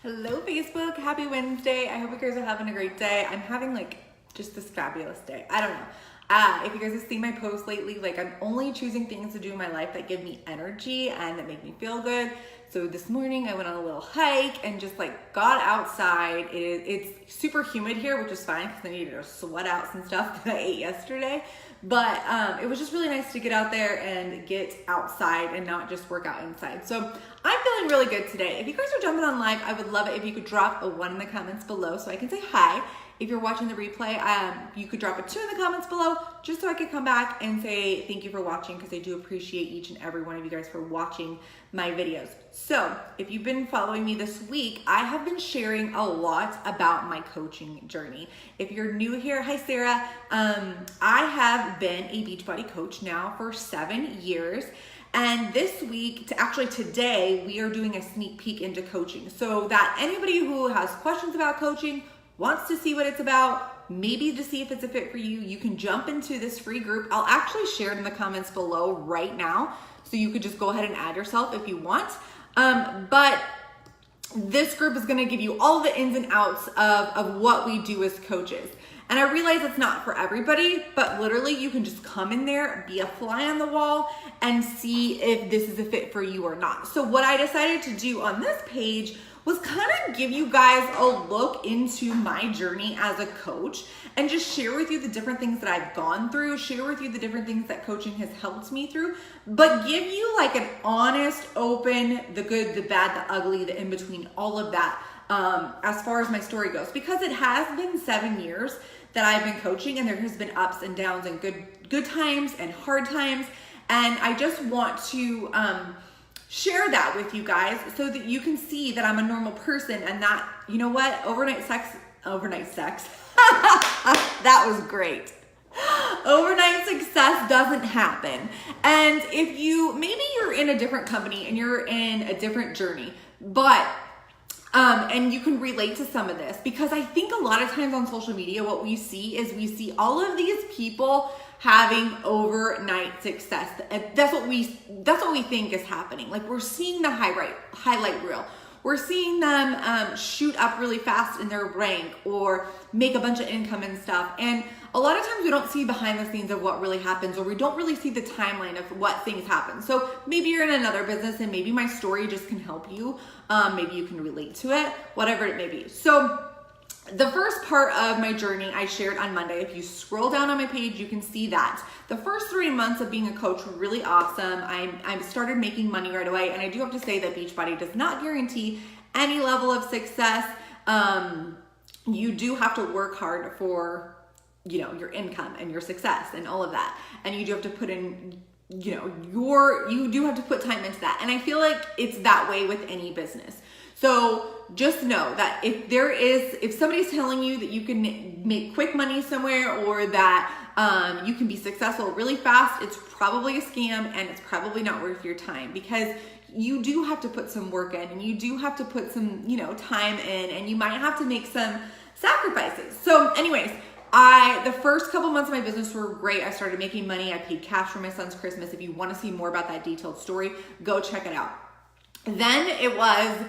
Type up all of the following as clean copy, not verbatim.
Hello Facebook, happy Wednesday. I hope you guys are having a great day. I'm having just this fabulous day. I don't know. If you guys have seen my posts lately, I'm only choosing things to do in my life that give me energy and that make me feel good. So this morning I went on a little hike and just got outside. It's super humid here, which is fine because I needed to sweat out some stuff that I ate yesterday. But it was just really nice to get out there and get outside and not just work out inside. So I'm feeling really good today. If you guys are jumping on live, I would love it if you could drop a 1 in the comments below so I can say hi. If you're watching the replay, you could drop a 2 in the comments below just so I could come back and say thank you for watching, because I do appreciate each and every one of you guys for watching my videos. So if you've been following me this week, I have been sharing a lot about my coaching journey. If you're new here, hi Sarah. I have been a Beachbody coach now for 7 years. And this week, today, we are doing a sneak peek into coaching so that anybody who has questions about coaching, wants to see what it's about, maybe to see if it's a fit for you, you can jump into this free group. I'll actually share it in the comments below right now, so you could just go ahead and add yourself if you want. But this group is gonna give you all the ins and outs of what we do as coaches. And I realize it's not for everybody, but literally you can just come in there, be a fly on the wall, and see if this is a fit for you or not. So what I decided to do on this page was kind of give you guys a look into my journey as a coach and just share with you the different things that I've gone through, share with you the different things that coaching has helped me through, but give you an honest, open, the good, the bad, the ugly, the in-between, all of that as far as my story goes, because it has been 7 years that I've been coaching, and there has been ups and downs and good times and hard times. And I just want to share that with you guys so that you can see that I'm a normal person, and that, you know what, overnight sex, that was great. Overnight success doesn't happen. And if maybe you're in a different company and you're in a different journey, but and you can relate to some of this, because I think a lot of times on social media, what we see all of these people having overnight success. That's what we think is happening. We're seeing the highlight reel. We're seeing them shoot up really fast in their rank or make a bunch of income and stuff. And a lot of times we don't see behind the scenes of what really happens, or we don't really see the timeline of what things happen. So maybe you're in another business and maybe my story just can help you. Maybe you can relate to it, whatever it may be. So the first part of my journey I shared on Monday. If you scroll down on my page, you can see that. The first 3 months of being a coach were really awesome. I started making money right away. And I do have to say that Beachbody does not guarantee any level of success. You do have to work hard for, your income and your success and all of that. And you do have to put in, you do have to put time into that. And I feel like it's that way with any business. So just know that if somebody's telling you that you can make quick money somewhere, or that you can be successful really fast, it's probably a scam, and it's probably not worth your time, because you do have to put some work in, and you do have to put some, time in, and you might have to make some sacrifices. So anyways, the first couple months of my business were great. I started making money. I paid cash for my son's Christmas. If you want to see more about that detailed story, go check it out. Then it was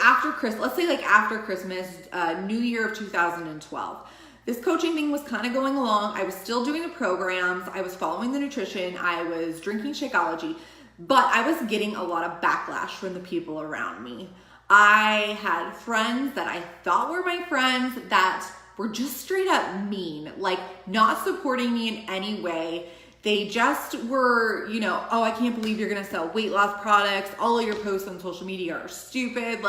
after Christmas, let's say after Christmas, New Year of 2012, this coaching thing was kind of going along. I was still doing the programs. I was following the nutrition. I was drinking Shakeology, but I was getting a lot of backlash from the people around me. I had friends that I thought were my friends that were just straight up mean, not supporting me in any way. They just were, oh, I can't believe you're gonna sell weight loss products. All of your posts on social media are stupid.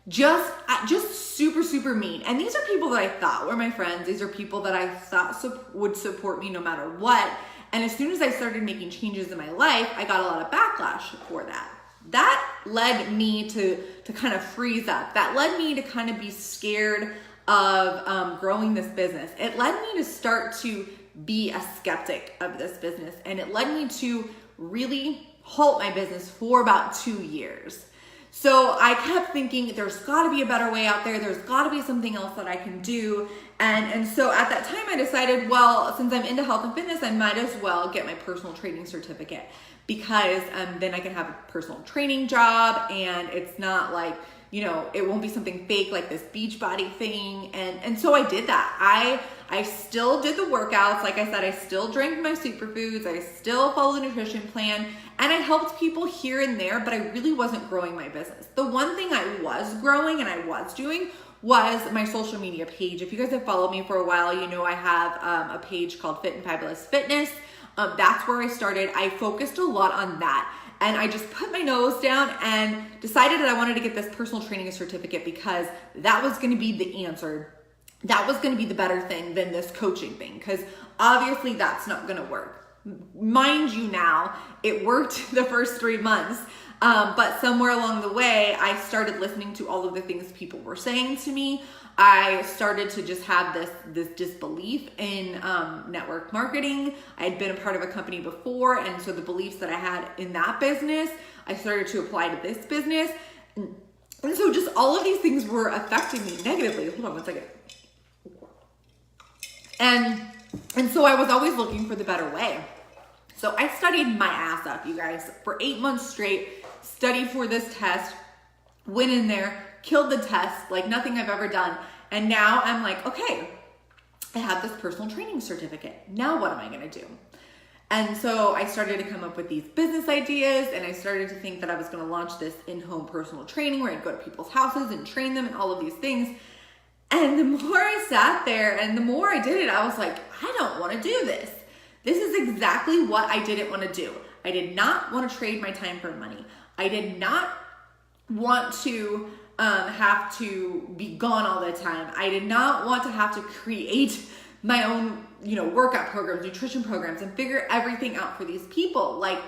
Just super, super mean. And these are people that I thought were my friends. These are people that I thought would support me no matter what. And as soon as I started making changes in my life, I got a lot of backlash for that. That led me to kind of freeze up. That led me to kind of be scared of growing this business. It led me to start to be a skeptic of this business, and it led me to really halt my business for about 2 years. So I kept thinking, there's got to be a better way out there. There's got to be something else that I can do. And so at that time I decided, well, since I'm into health and fitness, I might as well get my personal training certificate, because then I can have a personal training job, and it's not it won't be something fake like this beach body thing. And so I did that. I still did the workouts. Like I said, I still drank my superfoods. I still followed the nutrition plan, and I helped people here and there, but I really wasn't growing my business. The one thing I was growing and I was doing was my social media page. If you guys have followed me for a while, I have a page called Fit and Fabulous Fitness. That's where I started. I focused a lot on that. And I just put my nose down and decided that I wanted to get this personal training certificate because that was going to be the answer. That was going to be the better thing than this coaching thing, because obviously that's not going to work. Mind you, now it worked the first 3 months, but somewhere along the way, I started listening to all of the things people were saying to me. I started to just have this disbelief in network marketing. I had been a part of a company before, and so the beliefs that I had in that business, I started to apply to this business. And so just all of these things were affecting me negatively. Hold on one second. And so I was always looking for the better way. So I studied my ass up, you guys, for 8 months straight, studied for this test, went in there, killed the test like nothing I've ever done. And now I'm like, okay, I have this personal training certificate. Now what am I going to do? And so I started to come up with these business ideas, and I started to think that I was going to launch this in-home personal training where I'd go to people's houses and train them and all of these things. And the more I sat there and the more I did it, I was like, I don't want to do this. This is exactly what I didn't want to do. I did not want to trade my time for money. I did not want to have to be gone all the time. I did not want to have to create my own, workout programs, nutrition programs, and figure everything out for these people. Like,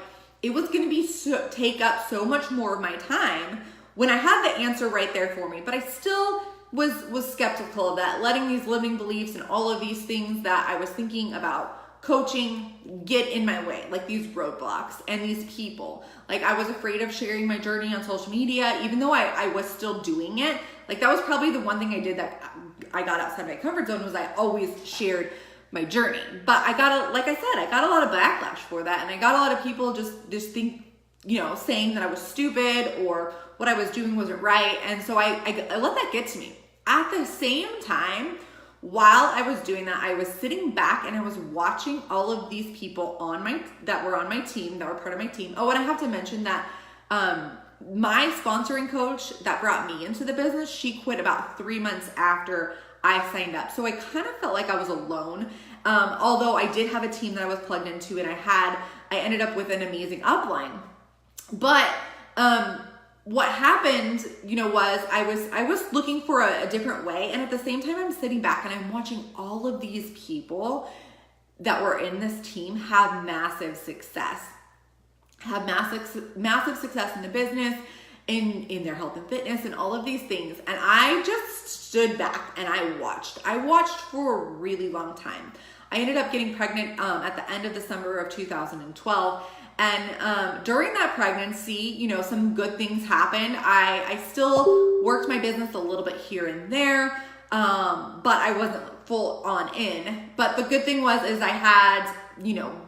it was going to take up so much more of my time when I had the answer right there for me. But I still was skeptical of that, letting these limiting beliefs and all of these things that I was thinking about coaching get in my way, like these roadblocks and these people. Like, I was afraid of sharing my journey on social media, even though I was still doing it. Like, that was probably the one thing I did that I got outside my comfort zone, was I always shared my journey. But I got a lot of backlash for that, and I got a lot of people just think, saying that I was stupid or what I was doing wasn't right. And so I let that get to me. At the same time, while I was doing that, I was sitting back and I was watching all of these people that were on my team, that were part of my team. Oh, and I have to mention that my sponsoring coach that brought me into the business, she quit about 3 months after I signed up. So I kind of felt like I was alone. Although I did have a team that I was plugged into, and I ended up with an amazing upline. But what happened, was I was looking for a different way. And at the same time, I'm sitting back and I'm watching all of these people that were in this team have massive success, massive success in the business, in their health and fitness and all of these things. And I just stood back and I watched for a really long time. I ended up getting pregnant at the end of the summer of 2012. And during that pregnancy, some good things happened. I still worked my business a little bit here and there, but I wasn't full on in. But the good thing is I had,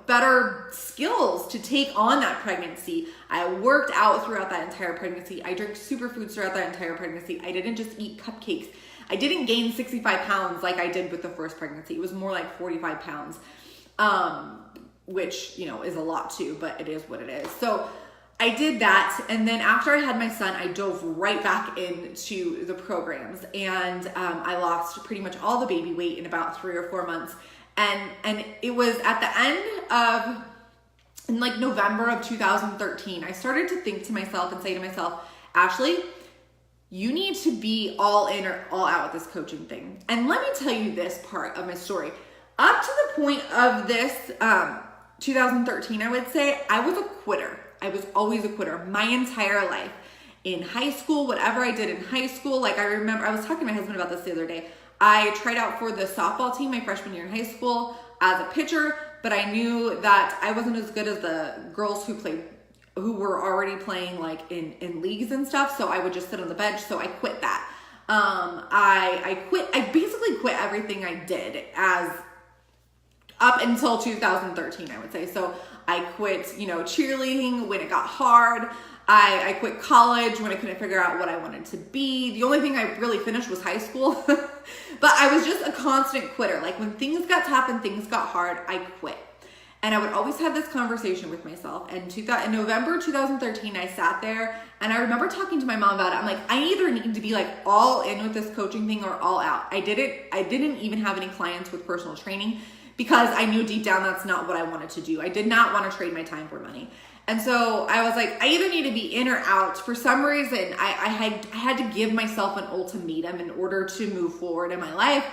better skills to take on that pregnancy. I worked out throughout that entire pregnancy. I drank superfoods throughout that entire pregnancy. I didn't just eat cupcakes. I didn't gain 65 pounds like I did with the first pregnancy. It was more like 45 pounds. Which, is a lot too, but it is what it is. So I did that. And then after I had my son, I dove right back into the programs, and I lost pretty much all the baby weight in about 3 or 4 months. And it was at the end of, in like November of 2013, I started to think to myself and say to myself, Ashley, you need to be all in or all out with this coaching thing. And let me tell you this part of my story. Up to the point of this, 2013, I would say, I was a quitter. I was always a quitter my entire life. In high school, whatever I did in high school, like I remember, I was talking to my husband about this the other day. I tried out for the softball team my freshman year in high school as a pitcher, but I knew that I wasn't as good as the girls who were already playing like in leagues and stuff. So I would just sit on the bench. So I quit that. I basically quit everything I did up until 2013, I would say. So I quit, cheerleading when it got hard. I quit college when I couldn't figure out what I wanted to be. The only thing I really finished was high school. But I was just a constant quitter. Like when things got tough and things got hard, I quit. And I would always have this conversation with myself. And in November 2013, I sat there and I remember talking to my mom about it. I'm like, I either need to be like all in with this coaching thing or all out. I didn't even have any clients with personal training because I knew deep down that's not what I wanted to do. I did not want to trade my time for money. And so I was like, I either need to be in or out. For some reason, I had to give myself an ultimatum in order to move forward in my life.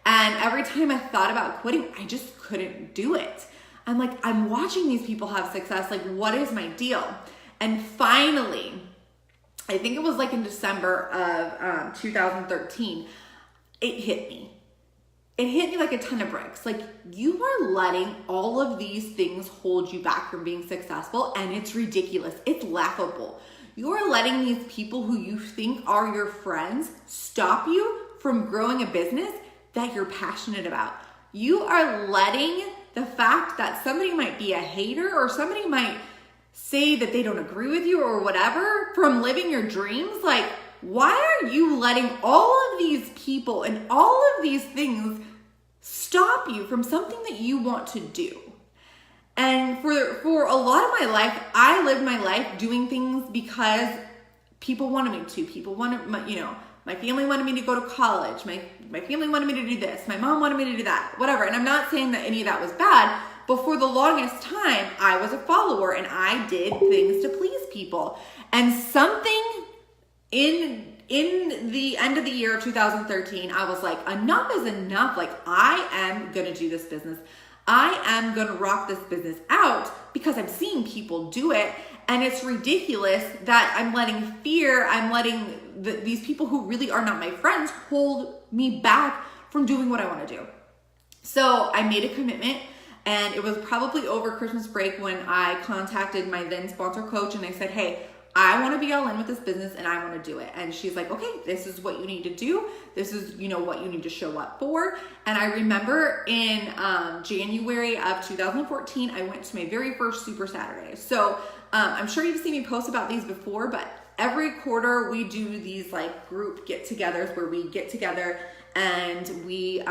And every time I thought about quitting, I just couldn't do it. I'm like, I'm watching these people have success. Like, what is my deal? And finally, I think it was like in December of 2013, it hit me. It hit me like a ton of bricks. Like, you are letting all of these things hold you back from being successful, and it's ridiculous. It's laughable. You are letting these people who you think are your friends stop you from growing a business that you're passionate about. You are letting the fact that somebody might be a hater or somebody might say that they don't agree with you or whatever from living your dreams. Like, why are you letting all of these people and all of these things stop you from something that you want to do? And for a lot of my life, I lived my life doing things because people wanted me to. People wanted my family wanted me to go to college. My family wanted me to do this. My mom wanted me to do that, whatever. And I'm not saying that any of that was bad, but for the longest time, I was a follower and I did things to please people. And something in the end of the year of 2013, I was like, enough is enough. Like, I am going to do this business. I am going to rock this business out because I'm seeing people do it. And it's ridiculous that I'm letting fear, I'm letting these people who really are not my friends hold me back from doing what I want to do. So I made a commitment, and it was probably over Christmas break when I contacted my then sponsor coach and I said, hey, I want to be all in with this business and I want to do it. And she's like, okay, this is what you need to do. This is, what you need to show up for. And I remember in January of 2014, I went to my very first Super Saturday. So I'm sure you've seen me post about these before, but every quarter we do these like group get-togethers where we get together and we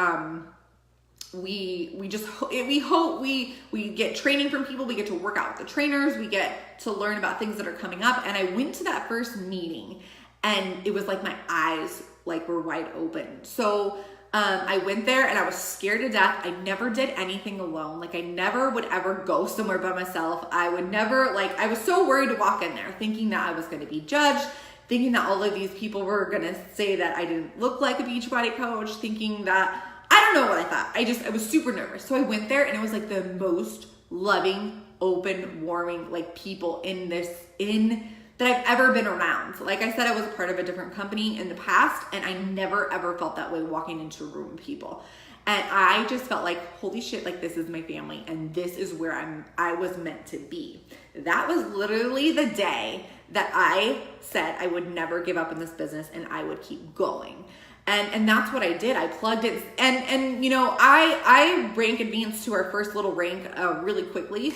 get training from people. We get to work out with the trainers. We get to learn about things that are coming up. And I went to that first meeting and it was like my eyes were wide open. So I went there and I was scared to death. I never did anything alone. Like, I never would ever go somewhere by myself. I would never, I was so worried to walk in there thinking that I was going to be judged, thinking that all of these people were going to say that I didn't look like a Beachbody coach, thinking that, I don't know what I thought. I was super nervous. So I went there and it was like the most loving, open, warming, people that I've ever been around. Like I said, I was a part of a different company in the past and I never ever felt that way walking into a room with people. And I just felt like, holy shit, this is my family and this is where I was meant to be. That was literally the day that I said I would never give up in this business and I would keep going. And that's what I did. I plugged it. And I rank advanced to our first little rank really quickly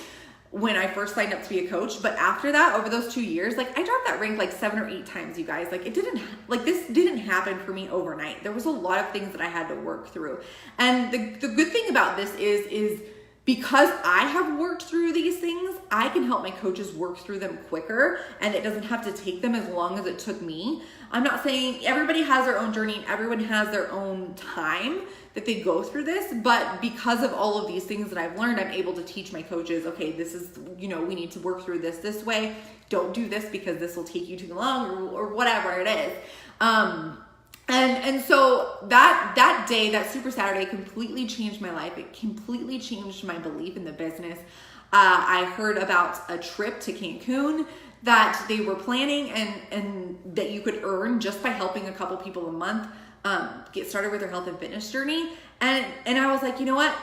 when I first signed up to be a coach. But after that, over those 2 years, I dropped that rank 7 or 8 times, you guys. This didn't happen for me overnight. There was a lot of things that I had to work through. And the good thing about this is because I have worked through these things, I can help my coaches work through them quicker and it doesn't have to take them as long as it took me. I'm not saying everybody has their own journey and everyone has their own time that they go through this, but because of all of these things that I've learned, I'm able to teach my coaches, okay, this is, we need to work through this way. Don't do this because this will take you too long or whatever it is. And so that day, that Super Saturday completely changed my life. It completely changed my belief in the business. I heard about a trip to Cancun that they were planning and that you could earn just by helping a couple people a month get started with their health and fitness journey. And I was like, you know what?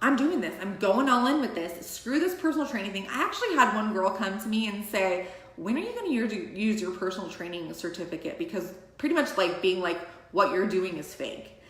I'm doing this. I'm going all in with this. Screw this personal training thing. I actually had one girl come to me and say, when are you going to use your personal training certificate? Because pretty much being what you're doing is fake.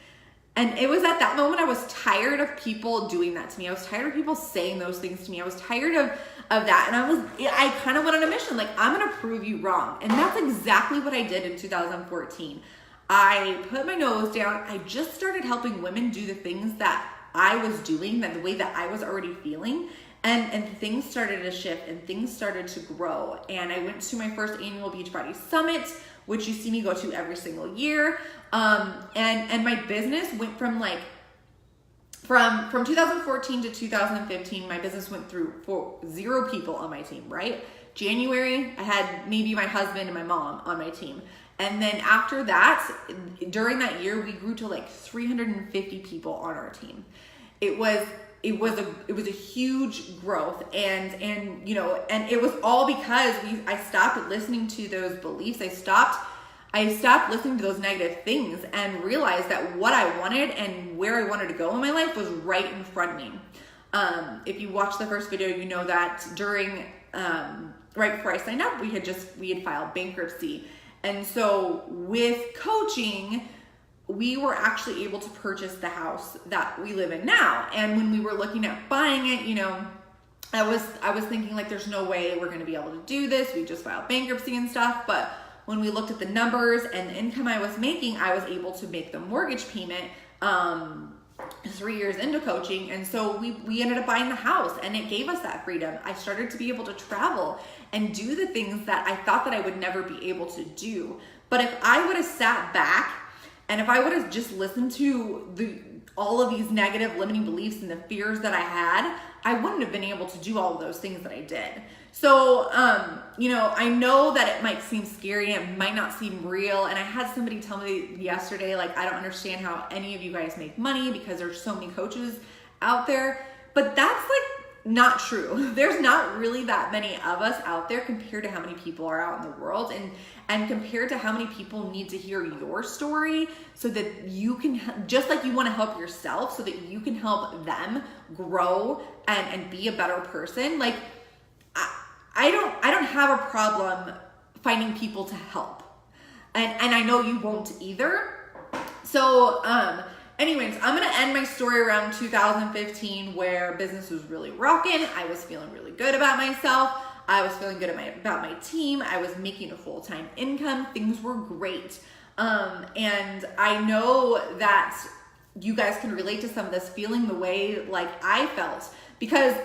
And it was at that moment I was tired of people doing that to me. I was tired of people saying those things to me. I was tired of that. And I kind of went on a mission, like, I'm going to prove you wrong. And that's exactly what I did in 2014. I put my nose down. I just started helping women do the things that I was doing, that the way that I was already feeling. And things started to shift and things started to grow. And I went to my first annual Beachbody Summit, which you see me go to every single year. And my business went from 2014 to 2015, my business went through 0 people on my team, right? January, I had maybe my husband and my mom on my team. And then after that, during that year, we grew to like 350 people on our team. It was a huge growth, and it was all because I stopped listening to those beliefs. I stopped listening to those negative things and realized that what I wanted and where I wanted to go in my life was right in front of me. If you watched the first video, you know that during right before I signed up, we had filed bankruptcy. And so with coaching, we were actually able to purchase the house that we live in now. And when we were looking at buying it, I was thinking like, there's no way we're going to be able to do this. We just filed bankruptcy and stuff. But when we looked at the numbers and the income I was making, I was able to make the mortgage payment 3 years into coaching. And so we ended up buying the house, and it gave us that freedom. I started to be able to travel and do the things that I thought that I would never be able to do. But if I would have sat back and if I would have just listened to all of these negative limiting beliefs and the fears that I had, I wouldn't have been able to do all of those things that I did. So, I know that it might seem scary and it might not seem real. And I had somebody tell me yesterday, like, I don't understand how any of you guys make money because there's so many coaches out there. But that's like not true. There's not really that many of us out there compared to how many people are out in the world, and compared to how many people need to hear your story so that you can, just like you want to help yourself, so that you can help them grow and be a better person. Like, I don't have a problem finding people to help. And I know you won't either. So, anyways, I'm going to end my story around 2015, where business was really rocking. I was feeling really good about myself. I was feeling good about my team. I was making a full-time income. Things were great. And I know that you guys can relate to some of this, feeling the way like I felt, because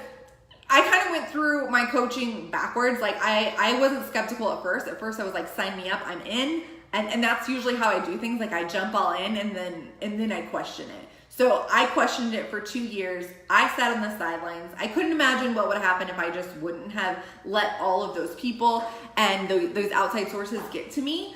I kind of went through my coaching backwards. Like I wasn't skeptical at first. At first I was like, sign me up, I'm in. And that's usually how I do things. Like I jump all in and then I question it. So I questioned it for 2 years. I sat on the sidelines. I couldn't imagine what would happen if I just wouldn't have let all of those people and those outside sources get to me,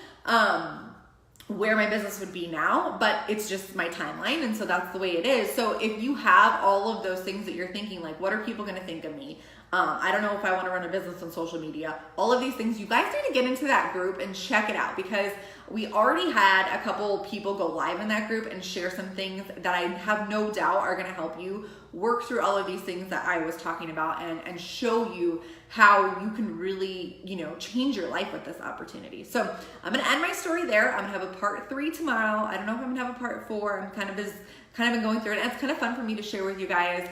where my business would be now. But it's just my timeline, and so that's the way it is. So if you have all of those things that you're thinking, like, what are people going to think of me? I don't know if I want to run a business on social media. All of these things, you guys need to get into that group and check it out, because we already had a couple people go live in that group and share some things that I have no doubt are going to help you work through all of these things that I was talking about, and show you how you can really, change your life with this opportunity. So I'm going to end my story there. I'm going to have a part 3 tomorrow. I don't know if I'm going to have a part 4. I'm kind of been going through it. And it's kind of fun for me to share with you guys,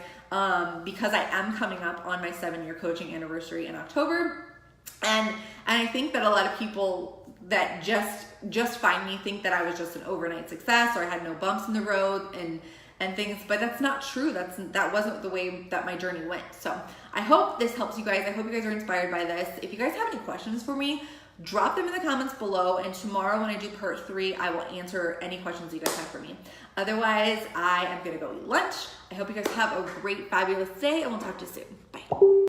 because I am coming up on my 7-year coaching anniversary in October. And I think that a lot of people that just find me think that I was just an overnight success, or I had no bumps in the road and things, but that's not true. That wasn't the way that my journey went. So I hope this helps you guys. I hope you guys are inspired by this. If you guys have any questions for me, drop them in the comments below, and tomorrow when I do part 3, I will answer any questions you guys have for me. Otherwise, I am gonna go eat lunch. I hope you guys have a great, fabulous day, and we'll talk to you soon. Bye.